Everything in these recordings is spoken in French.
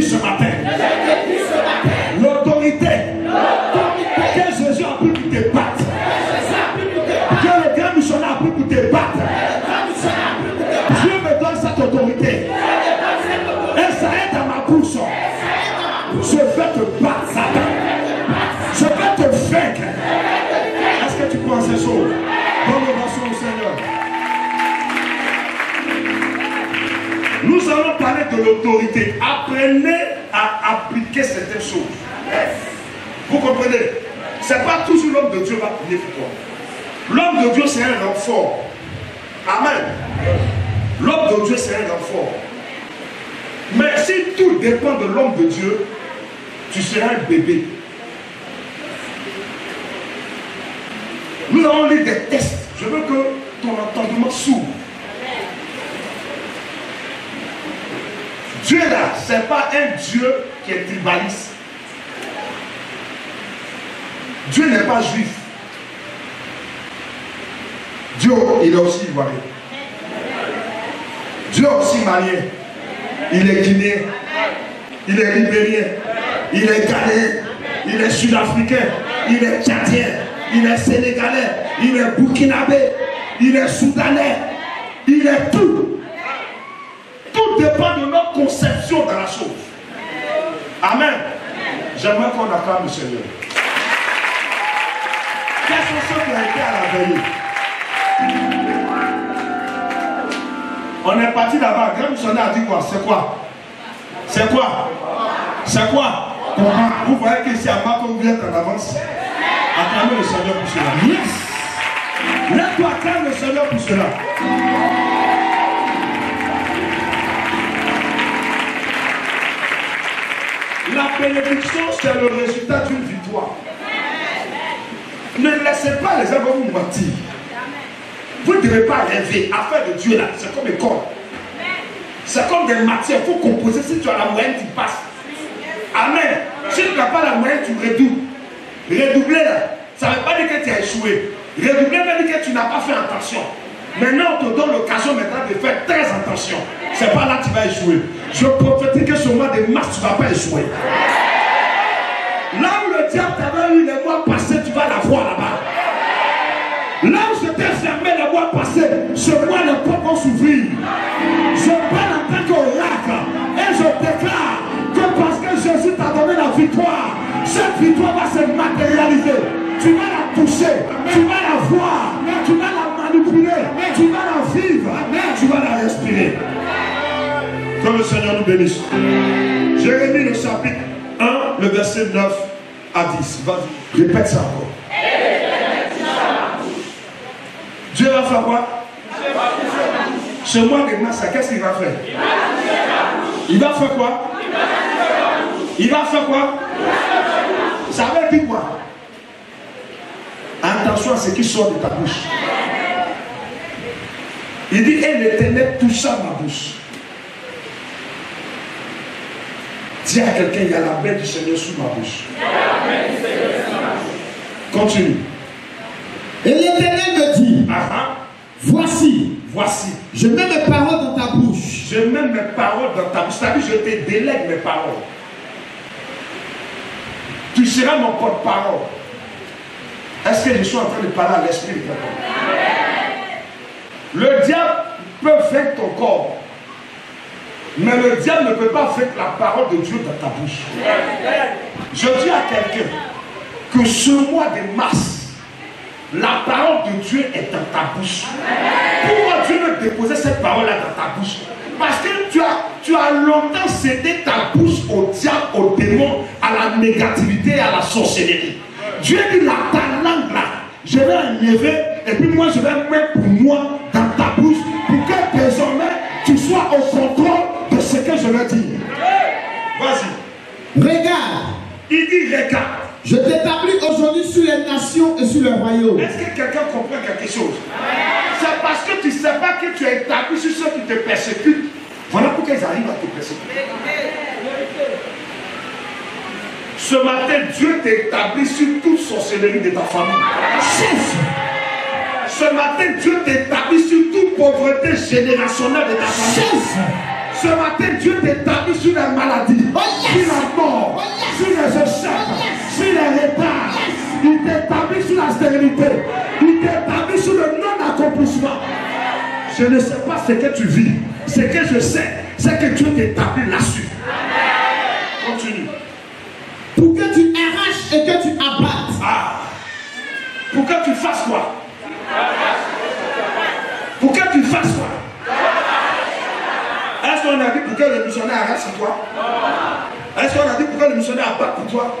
décris ce matin l'autorité que Jésus a pris pour te battre, que le grand missionnaire a pris pour te battre. Dieu me donne cette autorité et ça est dans ma bouche. Je vais te battre, Satan. Je vais te vaincre. Est-ce que tu crois ces choses? Bonne ovation au Seigneur. Nous allons parler de l'autorité. Apprenez à appliquer certaines choses. Vous comprenez? Ce n'est pas toujours l'homme de Dieu va prier pour toi. L'homme de Dieu, c'est un homme fort. Amen. L'homme de Dieu, c'est un homme fort. Mais si tout dépend de l'homme de Dieu, tu seras un bébé. Nous allons lire des tests. Je veux que ton entendement s'ouvre. Dieu là, ce n'est pas un Dieu qui est tribaliste. Dieu n'est pas juif. Dieu, il est aussi ivoirien. Dieu est aussi malien. Il est guinéen. Il est libérien. Il est ghanéen. Il est sud-africain. Il est tchadien. Il est sénégalais. Il est burkinabé. Il est soudanais. Il est tout. Tout dépend de notre conception dans la chose. Amen. J'aimerais qu'on acclame le Seigneur. Quels sont ceux qui ont été à la veille? On est parti là-bas. Grand missionnaire a dit quoi? C'est quoi? C'est quoi? C'est quoi? Vous voyez qu'ici à Marco, vous êtes en avance. Acclamez le Seigneur pour cela. Yes! Laisse-toi acclamer le Seigneur pour cela. La bénédiction, c'est le résultat d'une victoire. Ne laissez pas les gens vous mentir. Vous ne devez pas rêver. Affaire de Dieu là, c'est comme école. C'est comme des matières. Il faut composer. Si tu as la moyenne, tu passes. Amen. Si tu n'as pas la moyenne, tu redoubles. Redoubler là, ça ne veut pas dire que tu as échoué. Redoubler veut dire que tu n'as pas fait attention. Maintenant, on te donne l'occasion maintenant de faire très attention. C'est pas là que tu vas échouer. Je prophétise que ce mois de mars, tu ne vas pas échouer. Là où le diable t'avait eu les mois passés, tu vas la voir là-bas. Là où c'était fermé les mois passés, ce mois ne peut pas s'ouvrir. Je parle en tant qu'oracle et je déclare que parce que Jésus t'a donné la victoire, cette victoire va se matérialiser. Tu vas la toucher, tu vas la voir, tu vas la manipuler, tu vas la vivre, tu vas la respirer. Que le Seigneur nous bénisse. Jérémie le chapitre 1, le verset 9 à 10. Vas-y, répète ça encore. Dieu va faire quoi? Ce mois de mars, qu'est-ce qu'il va faire? Il va faire quoi? Il va faire quoi? Ça veut dire quoi? Attention à ce qui sort de ta bouche. Il dit, et l'Éternel toucha ma bouche. Dis à quelqu'un, il y a la main du Seigneur sous ma bouche. Continue. Et l'Éternel me dit, voici, je mets mes paroles dans ta bouche. Je mets mes paroles dans ta bouche. C'est-à-dire, je te délègue mes paroles. Tu seras mon porte-parole. Est-ce que je suis en train de parler à l'esprit? Le diable peut vaincre ton corps. Mais le diable ne peut pas vaincre la parole de Dieu dans ta bouche. Je dis à quelqu'un que ce mois de mars, la parole de Dieu est dans ta bouche. Pourquoi Dieu veut déposer cette parole-là dans ta bouche? Parce que tu as longtemps cédé ta bouche au diable, au démon, à la négativité, à la sorcellerie. Dieu dit là, ta langue là, je vais enlever et puis moi je vais mettre pour moi dans ta bouche pour que désormais tu sois au contrôle de ce que je vais dire. Vas-y. Regarde. Il dit regarde. Je t'établis aujourd'hui sur les nations et sur le royaume. Est-ce que quelqu'un comprend quelque chose? C'est parce que tu ne sais pas que tu es établi sur ceux qui te persécutent. Voilà pourquoi ils arrivent à te persécuter. Ce matin, Dieu t'établit sur toute sorcellerie de ta famille. Chef. Ce matin, Dieu t'établit sur toute pauvreté générationnelle de ta famille. Chef. Ce matin, Dieu t'établit sur la maladie, sur la mort, sur les échecs, sur les retards. Il t'établit sur la stérilité. Il t'établit sur le non-accomplissement. Je ne sais pas ce que tu vis. Ce que je sais, c'est que Dieu t'établit là-dessus. Continue. Pour que tu arraches et que tu abattes. Ah. Pour que tu fasses quoi? Pour que tu fasses quoi? Est-ce qu'on a dit pour que le missionnaire arrache pour toi? Est-ce qu'on a dit pour que le missionnaire abatte pour toi?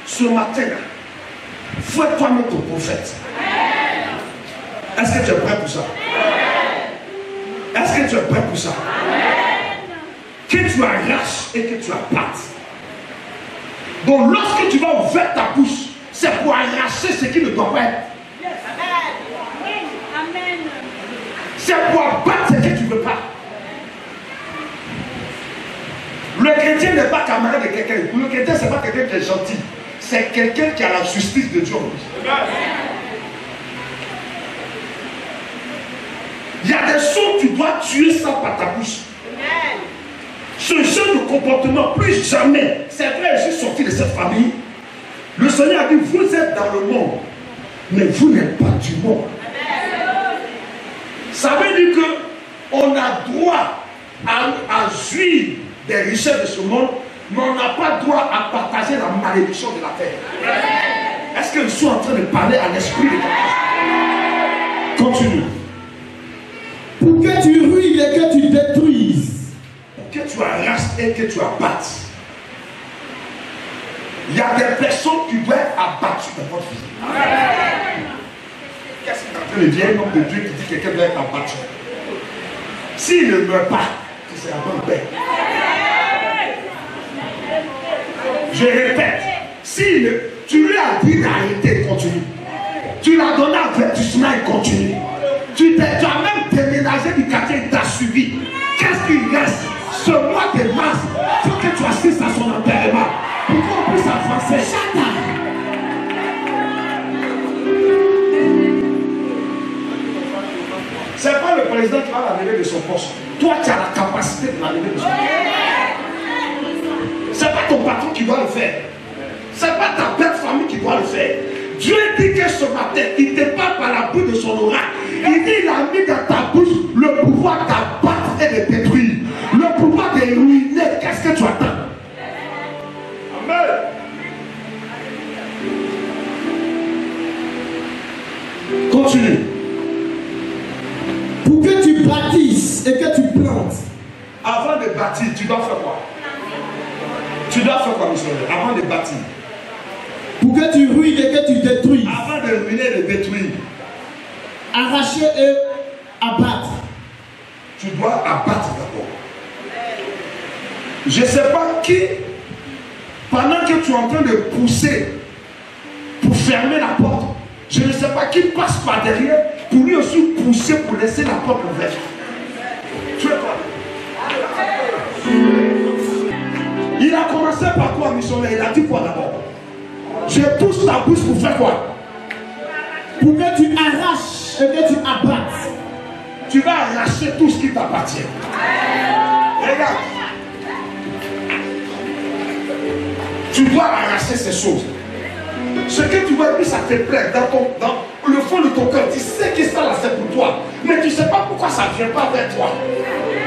Ce matin, fais-toi notre prophète. Est-ce que tu es prêt pour ça? Est-ce que tu es prêt pour ça? Que tu arraches et que tu abattes. Donc lorsque tu vas ouvrir ta bouche, c'est pour arracher ce qui ne doit pas être. C'est pour abattre ce que tu ne veux pas. Le chrétien n'est pas camarade de quelqu'un. Le chrétien, ce n'est pas quelqu'un qui est gentil. C'est quelqu'un qui a la justice de Dieu en lui. Il y a des choses que tu dois tuer ça par ta bouche. Ce genre de comportement, plus jamais. C'est vrai, je suis sorti de cette famille. Le Seigneur a dit, vous êtes dans le monde, mais vous n'êtes pas du monde. Ça veut dire qu'on a droit à jouir des richesses de ce monde, mais on n'a pas droit à partager la malédiction de la terre. Est-ce que je suis en train de parler à l'esprit de quelqu'un? Continue. Pour que tu ruines et que tu détruises. Pour que tu arraches et que tu abattes. Il y a des personnes qui doivent être abattues dans votre vie. Qu'est-ce que tu es en train de dire? Un homme de Dieu qui dit que quelqu'un doit être abattu. S'il ne meurt pas, c'est la bonne paix. Je répète, si tu lui as dit d'arrêter, il continue. Tu l'as donné un avertissement, il continue. Tu as même déménagé du quartier, il t'a suivi. Qu'est-ce qu'il reste? Ce mois de mars, il faut que tu assistes à son enterrement. Pour qu'on puisse avancer. C'est pas le président qui va l'enlever de son poste. Toi, tu as la capacité de l'enlever de son poste. C'est pas ton patron qui doit le faire. C'est pas ta belle famille qui doit le faire. Dieu dit que ce matin, il te parle par la bouche de son oracle. Il dit, il a mis dans ta bouche le pouvoir d'abattre et de détruire. Le pouvoir de ruiner. Qu'est-ce que tu attends? Amen. Continue. Pour que tu bâtisses et que tu plantes. Avant de bâtir, tu dois faire quoi? Tu dois faire quoi, monsieur? Avant de bâtir. Pour que tu ruines et que tu détruises. Avant de ruiner et de détruire. Arracher et abattre. Tu dois abattre d'abord. Je ne sais pas qui, pendant que tu es en train de pousser pour fermer la porte, je ne sais pas qui passe par derrière pour lui aussi pousser pour laisser la porte ouverte. Tu es quoi? Il a commencé par quoi, missionnaire? Il a dit quoi d'abord? Je pousse ta bouche pour faire quoi? Pour que tu arraches et que tu abattes. Tu vas arracher tout ce qui t'appartient. Regarde. Tu dois arracher ces choses. Ce que tu vois, puis ça te plaît dans le fond de ton cœur. Tu sais que ça là c'est pour toi. Mais tu ne sais pas pourquoi ça ne vient pas vers toi.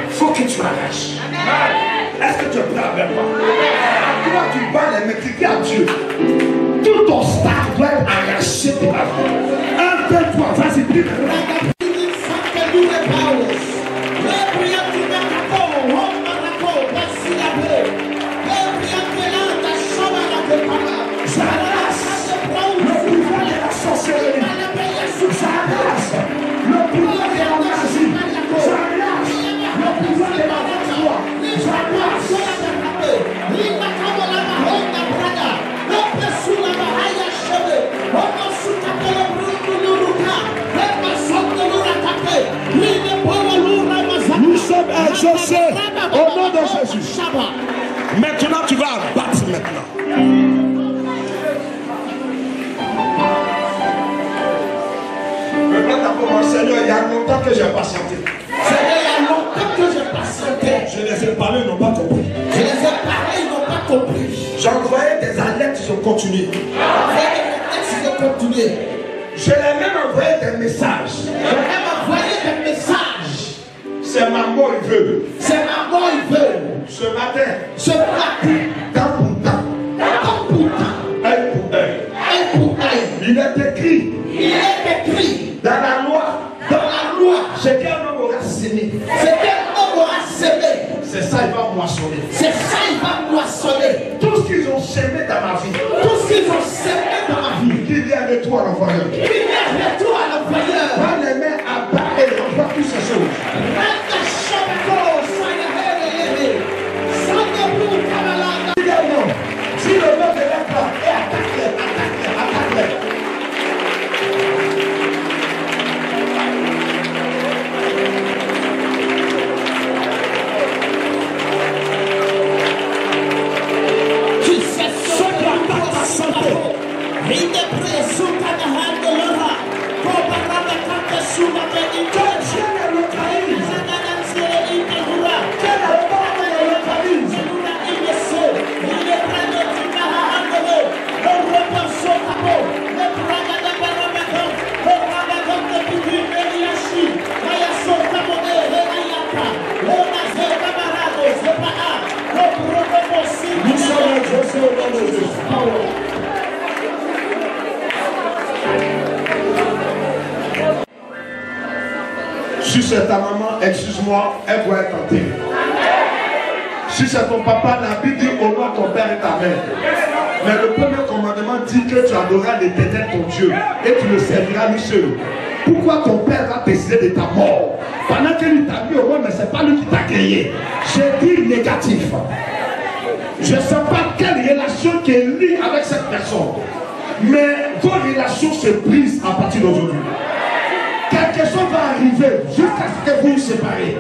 Il faut que tu arraches. Est-ce que tu es prêt avec moi? Toi tu bats les mains, tu dis à Dieu. Tout ton staff doit être arraché de la vie. Un, deux, trois, vas-y, prie. Nous sommes exaucés au nom de Jésus. Maintenant, tu vas abattre maintenant. Maintenant, d'abord, mon Seigneur, il y a longtemps que j'ai patienté. Seigneur, il y a longtemps que j'ai patienté. continuer. Je l'ai même envoyé des messages. C'est maman, il veut. Ce matin. Temps pour temps. Œil pour œil. Il est écrit. Dans la loi. Ce qu'un homme aura semé. C'est ça, il va moissonner. Tout ce qu'ils ont semé dans ma vie. Qui vient de toi, l'envoyeur. Prends les mains à bas et envoie toutes ces choses. Si le nom de l'être là est attaqué. Si c'est ta maman, excuse-moi, elle doit être tentée. Si c'est ton papa, la Bible dit honore ton père et ta mère. Mais le premier commandement dit que tu adoreras l'Éternel ton Dieu et tu le serviras lui seul. Pourquoi ton père va décider de ta mort pendant que lui t'a mis au monde, mais ce n'est pas lui qui t'a créé? J'ai dit négatif. Je ne sais pas quelle relation qui est liée avec cette personne, mais vos relations se brisent à partir d'aujourd'hui. Quelque chose va arriver jusqu'à ce que vous vous séparez.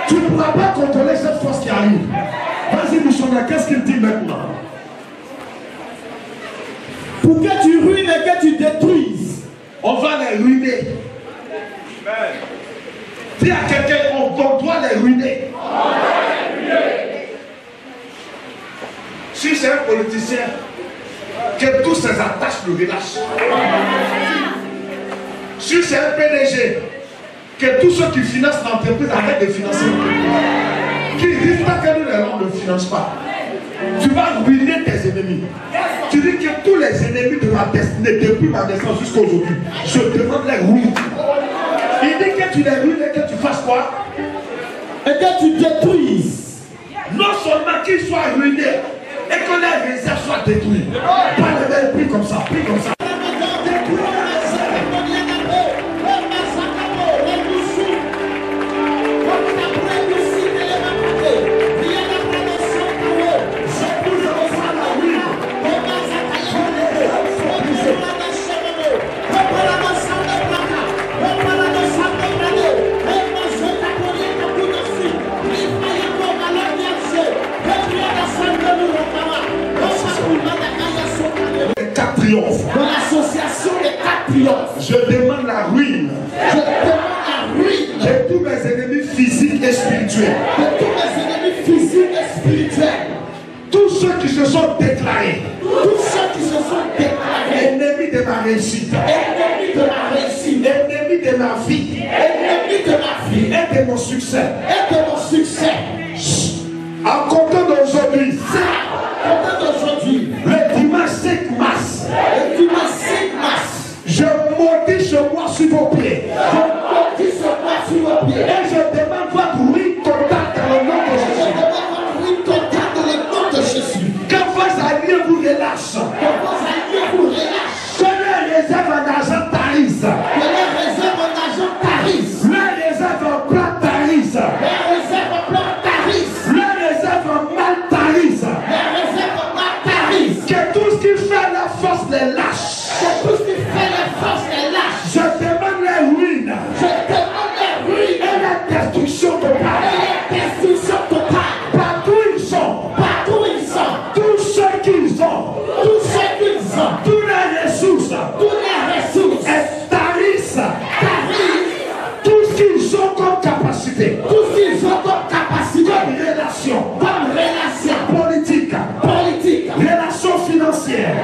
Tu ne pourras pas contrôler cette force qui arrive. Vas-y, missionnaire, qu'est-ce qu'il dit maintenant? Pour que tu ruines et que tu détruises. On va les ruiner. Dis à quelqu'un, on doit les ruiner. Si c'est un politicien, que tous ses attaches le relâchent. Si c'est un PDG, que tous ceux qui financent l'entreprise arrêtent de financer. Qui disent pas que nous ne financent pas. Tu vas ruiner tes ennemis. Tu dis que tous les ennemis de ma destinée, depuis ma naissance jusqu'à aujourd'hui, je demande les ruiner. Il dit que tu les ruines et que tu fasses quoi? Et que tu détruises. Non seulement qu'ils soient ruinés et que les réserves soient détruites. Pas les mêmes prix comme ça, pris comme ça. Dans l'association des 4 triomphes, je demande la ruine. De tous mes ennemis physiques et spirituels. Tous ceux qui se sont déclarés. Ennemis de ma réussite. Ennemis de ma vie. Et de mon succès. En comptant d'aujourd'hui. Le dimanche 5 mars. Je maudis ce mois sur vos pieds. Et je demande votre ruine totale dans le nom de Jésus. Quand vos alliés vous relâchent. Que les réserves en argent tarissent. Les réserves en plat tarissent. Les réserves en mal tarissent. Que tout ce qui fait la force les lâche. Je demande les ruines. Et la destruction totale. Partout ils sont. Tout ce qu'ils ont. Toutes les ressources. Et tarissent. Tout ce qu'ils ont comme capacité. Comme relation. Politique. Relation financière.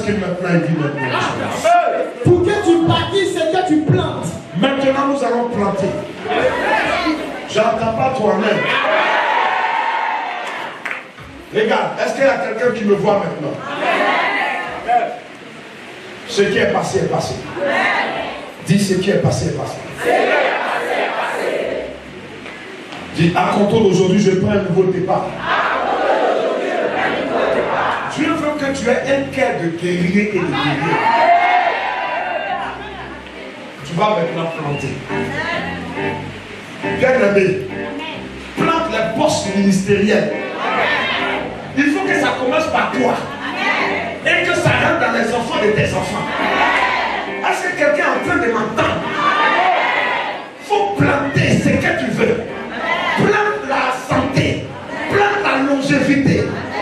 qu'il maintenant il dit maintenant. Pour que tu bâtisses, c'est que tu plantes. Maintenant, nous allons planter. J'entends pas toi-même. Regarde, est-ce qu'il y a quelqu'un qui me voit maintenant? Ce qui est passé est passé. Dis ce qui est passé est passé. Dis à compter d'aujourd'hui, je prends un nouveau départ. Dieu veut que tu aies un cœur de guerrier et de guerrier. Tu vas maintenant planter. Bien-aimé, plante les postes ministériels. Il faut que ça commence par toi. Et que ça rentre dans les enfants de tes enfants. Est-ce que quelqu'un est en train de m'entendre? Il faut planter ce que tu veux. Plante la santé. Plante la longévité.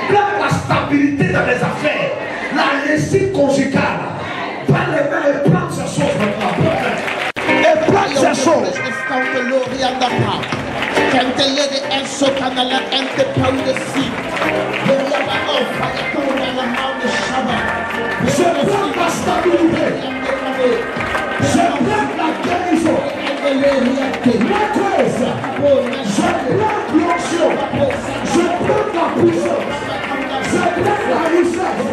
Plante la stabilité dans les affaires. La réussite conjugale. Prends les mains et plante ces choses maintenant. Et plante ces choses. Je plante la stabilité. Je plante la guérison. La grâce. Je plante l'onction. Je plante la puissance. Je plante la richesse.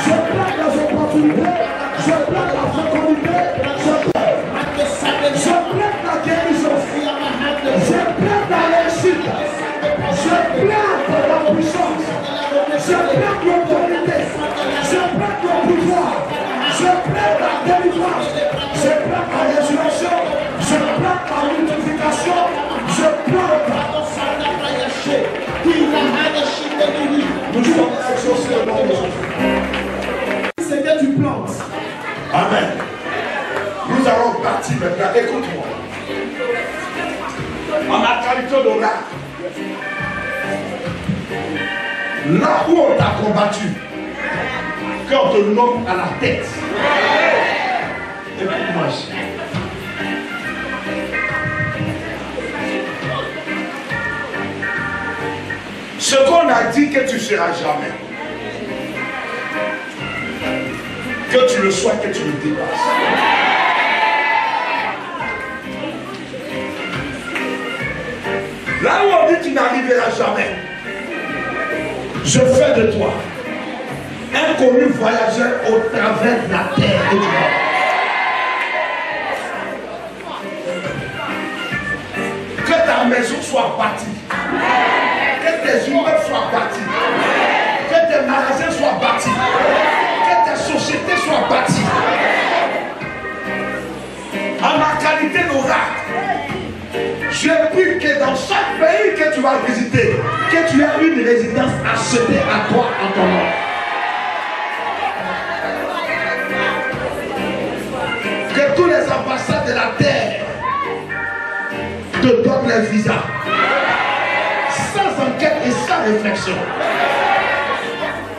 Je plante les opportunités. Je plante la fécondité. Je plante la guérison. Je plante la réussite. Je plante la puissance. Je plante l'autorité. Je plante le pouvoir. Je plante la délivrance. Je plante la résurrection. Je plante la multiplication. Je plante. Nous sommes exaucés au nom de Jésus. C'est que tu plantes. Amen. Nous allons partir maintenant. Écoute-moi. En ma qualité d'oracle, là où on t'a combattu, qu'on te nomme à la tête. Écoute-moi ici. Ce qu'on a dit que tu ne seras jamais, que tu le sois, que tu le dépasses. Là où on dit que tu n'arriveras jamais, je fais de toi un connu voyageur au travers de la terre et du monde. Que ta maison soit bâtie. Que tes immeubles soient bâtis. Que tes magasins soient bâtis. Que tes sociétés soient bâties. En ma qualité d'oracle, je prie que dans chaque pays que tu vas visiter, que tu aies une résidence achetée à toi en ton nom. Que tous les ambassades de la terre te donnent les visas. Sans enquête et sans réflexion.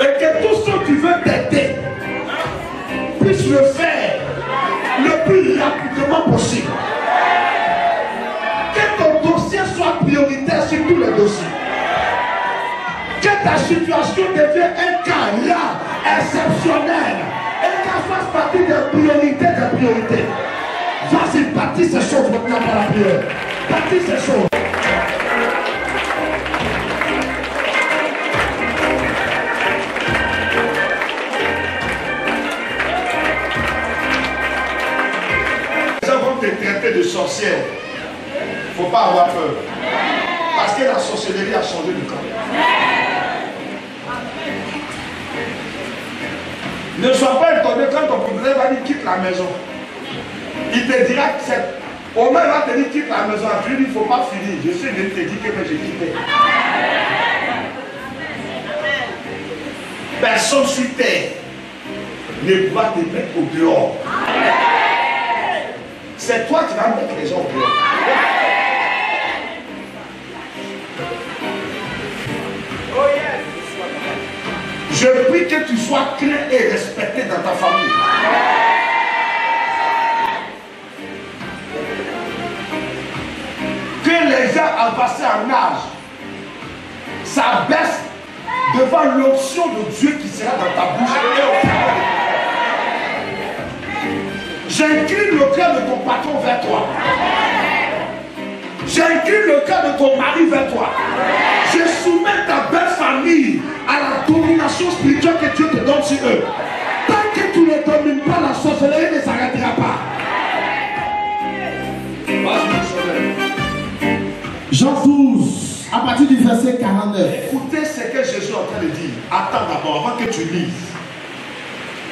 Et que tous ceux qui veulent t'aider puissent le faire le plus rapidement possible. Que ton dossier soit prioritaire sur tous les dossiers. Que ta situation devienne un cas là, exceptionnel. Et qu'elle fasse partie des priorités des priorités. Vas-y, bâtis ces choses maintenant par la prière. Bâtis ces choses. Traité de sorcière, il ne faut pas avoir peur. Parce que la sorcellerie a changé de camp. Ne sois pas étonné quand ton propriétaire va dire quitte la maison. Il te dira que c'est. Au moins, il va te dire quitte la maison. Tu lui dis il ne faut pas finir. Je sais, je te dis que j'ai quitté. Personne sur terre ne pourra te mettre au dehors. C'est toi qui vas mettre les gens au dehors. Je prie que tu sois craint et respecté dans ta famille. Que les gens avancés en âge s'abaissent devant l'onction de Dieu qui sera dans ta bouche et au travers de toi. J'incline le cœur de ton patron vers toi. J'incline le cœur de ton mari vers toi. Je soumets ta belle famille à la domination spirituelle que Dieu te donne sur eux. Tant que tu ne domines pas, la sorcellerie ne s'arrêtera pas. Jean 12, à partir du verset 49. Écoutez ce que Jésus est en train de dire. Attends d'abord, avant que tu lises.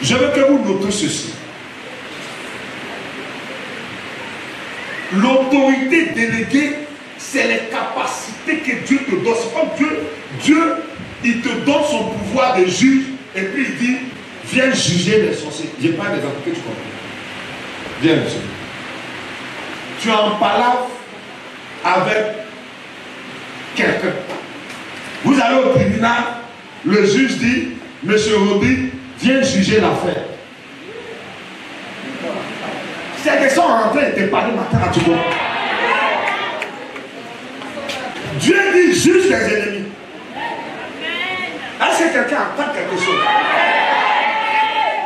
Je veux que vous notez ceci. L'autorité déléguée, c'est les capacités que Dieu te donne. C'est comme Dieu, il te donne son pouvoir de juge et puis il dit, viens juger les sorciers. Je parle des enfants que tu comprends. Viens, monsieur. Tu en parles avec quelqu'un. Vous allez au tribunal, le juge dit, monsieur Rodi, viens juger l'affaire. C'est que sont rentrés et te parler matin à tout le monde. Dieu dit juge les ennemis. Est-ce que quelqu'un entend quelque chose?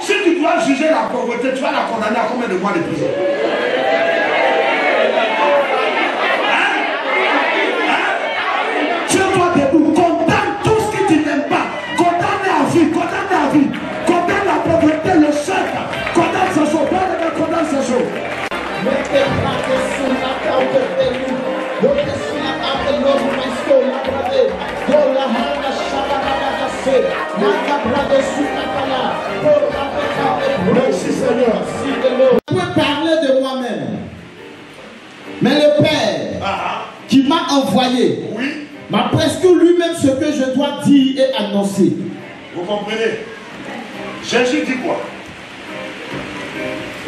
Si tu dois juger la pauvreté, tu vas la condamner à combien de mois de prison? Tiens-toi debout, condamne tout ce que tu n'aimes pas. Condamne la vie, condamne la vie. Condamne la pauvreté, le chèque. Condamne ce jour, condamne ce jour. Merci Seigneur. Je peux parler de moi-même. Mais le Père qui m'a envoyé m'a prescrit lui-même ce que je dois dire et annoncer. Vous comprenez? Jésus dit quoi?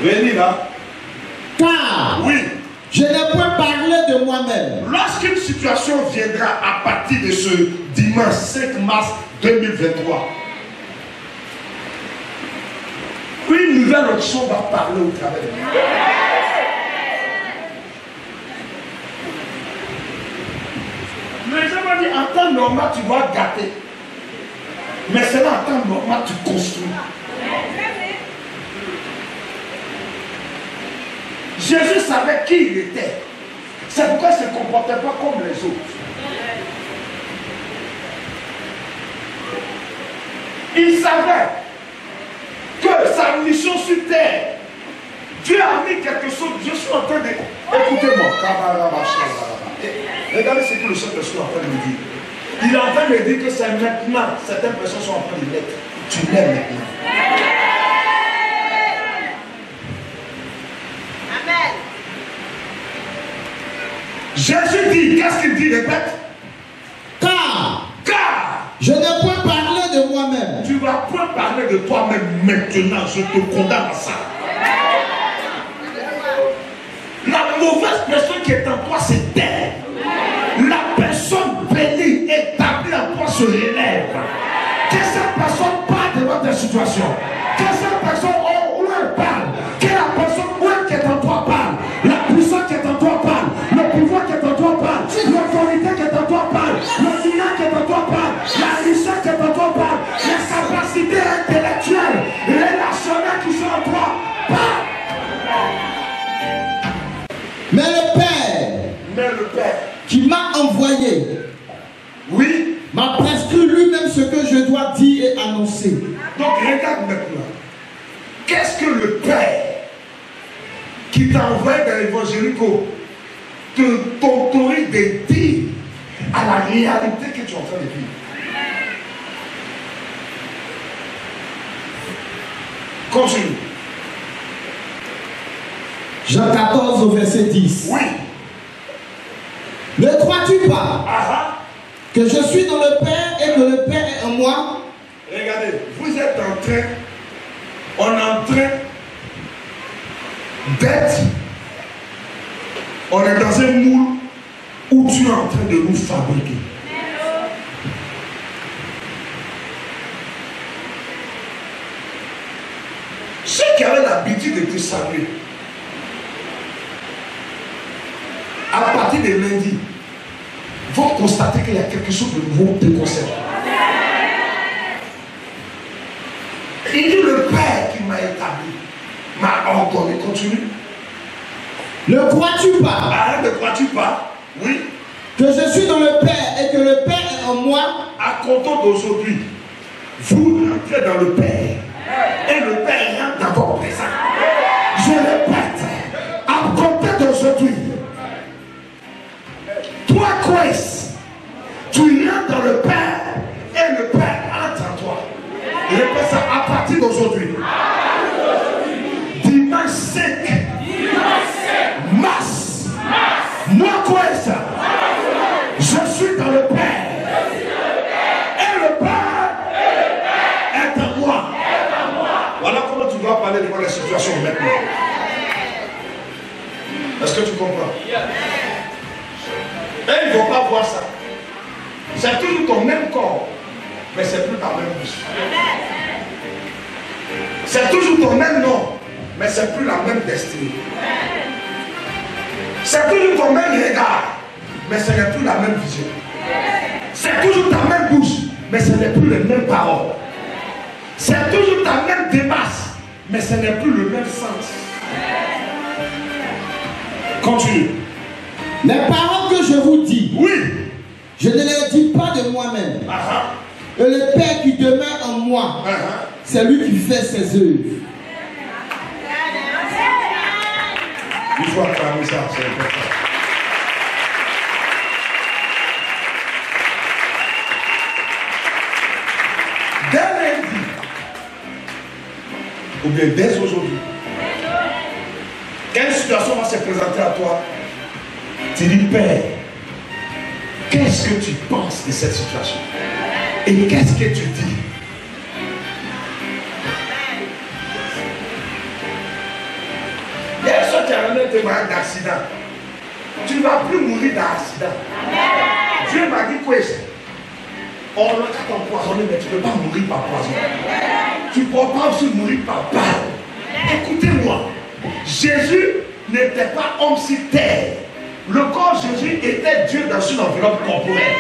Venez là. Car je ne peux parler de moi-même. Lorsqu'une situation viendra à partir de ce dimanche 5 mars 2023, une nouvelle option va parler au travers de nous. Les gens vont dire, en temps normal, tu dois gâter. Mais c'est là, en temps normal, tu construis. Jésus savait qui il était. C'est pourquoi il ne se comportait pas comme les autres. Il savait que sa mission sur terre, Dieu a mis quelque chose. Je suis en train de... Écoutez-moi. Regardez ce que le Saint-Esprit est en train de me dire. Il est en train de me dire que c'est maintenant. Certaines personnes sont en train de l'être. Tu l'aimes maintenant. Amen. Jésus dit, qu'est-ce qu'il dit? Répète. Car Car je ne peux parler de moi-même. tu vas point parler de toi-même maintenant. Je te condamne à ça. La mauvaise personne qui est en toi se tait. La personne bénie, établie en toi se relève. Que cette personne parle devant tes situations. Que cette personne, où elle parle. Que la personne qui est en toi parle. La puissance qui est en toi parle. Le pouvoir qui est en toi parle. L'autorité qui est en toi parle. Le lien qui est en toi parle. La richesse qui est en toi parle. Les capacités intellectuelles, relationnelles qui sont en toi parlent. Mais le Père qui m'a envoyé m'a prescrit lui-même ce que je dois dire et annoncer. Donc regarde maintenant. Qu'est-ce que le Père qui t'a envoyé dans l'évangélico t'autorise de dire à la réalité que tu es en train de vivre? Continue. Jean 14 au verset 10. Oui. Ne crois-tu pas que je suis dans le Père et que le Père est en moi? Regardez, vous êtes en train, on est en train d'être, on est dans un moule où tu es en train de nous fabriquer. Ceux qui avaient l'habitude de te saluer, à partir de lundi, vont constater qu'il y a quelque chose de nouveau te concerne. Il dit le Père qui m'a établi. Continue. Ne crois-tu pas? Ne crois-tu pas? Oui. Que je suis dans le Père et que le Père est en moi. À compter d'aujourd'hui, vous rentrez dans le Père. Et le Père rentre dans votre présence. Je répète, à compter d'aujourd'hui, toi, Christ, tu rentres dans le Père et le Père entre en toi. Répète ça à partir d'aujourd'hui. Dimanche 5, mars, moi, Christ, je suis dans le Père. Et le Père est en moi. Voilà comment tu dois parler devant la situation maintenant. Est-ce que tu comprends? Et ils ne vont pas voir ça. C'est toujours ton même corps, mais c'est plus ta même bouche. C'est toujours ton même nom, mais c'est plus la même destinée. C'est toujours ton même regard, mais ce n'est plus la même vision. C'est toujours ta même bouche, mais ce n'est plus les mêmes paroles. C'est toujours ta même démarche, mais ce n'est plus le même sens. Continue. Les paroles que je vous dis, oui, je ne les dis pas de moi-même. Et le Père qui demeure en moi, c'est lui qui fait ses œuvres. Il faut acclamer ça, c'est important. Dès lundi, ou bien dès aujourd'hui, quelle situation va se présenter à toi? Tu dis, Père, qu'est-ce que tu penses de cette situation? Et qu'est-ce que tu dis? Hier soir, tu as un témoignage d'accident. Tu ne vas plus mourir d'accident. Dieu m'a dit quoi? On va t'empoisonner, mais tu ne peux pas mourir par poison. Tu ne peux pas aussi mourir par balle. Écoutez-moi, Jésus n'était pas homme sur terre. Le corps de Jésus était Dieu dans une enveloppe corporelle.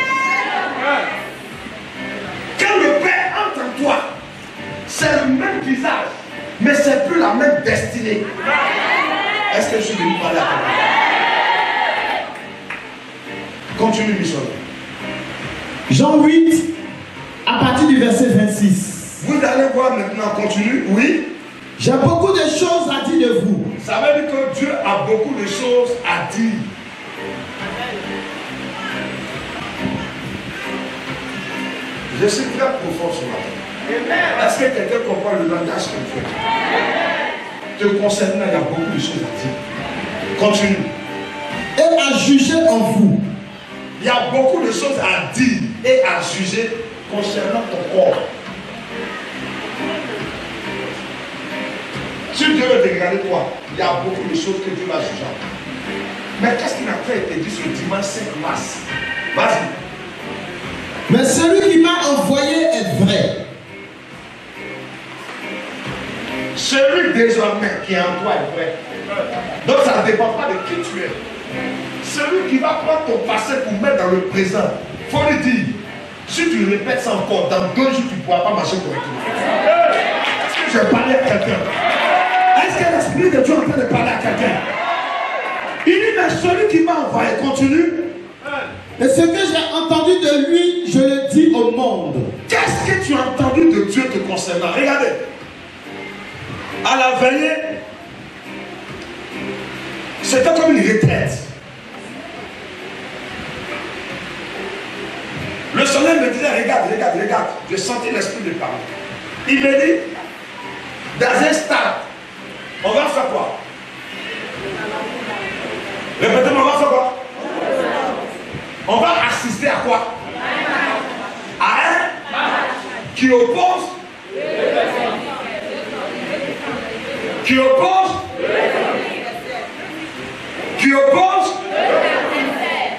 Quand le Père entre en toi, c'est le même visage, mais ce n'est plus la même destinée. Est-ce que je suis venu parler à toi? Continue, Michel. Jean 8, à partir du verset 26. Vous allez voir maintenant, continue, oui. J'ai beaucoup de choses à dire de vous. Ça veut dire que Dieu a beaucoup de choses à dire. Je suis très profond ce matin. Est-ce que quelqu'un comprend le langage que tu fais? Te concernant, il y a beaucoup de choses à dire. Continue. Et à juger en vous. Il y a beaucoup de choses à dire et à juger concernant ton corps. Si Dieu veut dégrader toi, il y a beaucoup de choses que Dieu va juger. Mais qu'est-ce qui n'a pas été dit ce dimanche 5 mars? Vas-y. Mais celui qui m'a envoyé est vrai. Celui désormais qui est en toi est vrai. Donc ça ne dépend pas de qui tu es. Celui qui va prendre ton passé pour mettre dans le présent, il faut lui dire, si tu répètes ça encore, dans 2 jours, tu ne pourras pas marcher correctement. Est-ce que je parlais à quelqu'un? Est-ce que l'Esprit de Dieu est en train de parler à quelqu'un? Il dit, mais celui qui m'a envoyé, continue. Et ce que j'ai entendu de lui, je le dis au monde. Qu'est-ce que tu as entendu de Dieu te concernant? Regardez. À la veillée, c'était comme une retraite. Le soleil me disait, regarde, regarde, regarde. J'ai senti l'esprit de parler. Il me dit, dans un stade, on va faire quoi? Répétez-moi, on va faire quoi? On va assister à quoi? À un qui oppose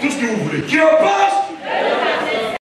tout ce que vous voulez. Qui oppose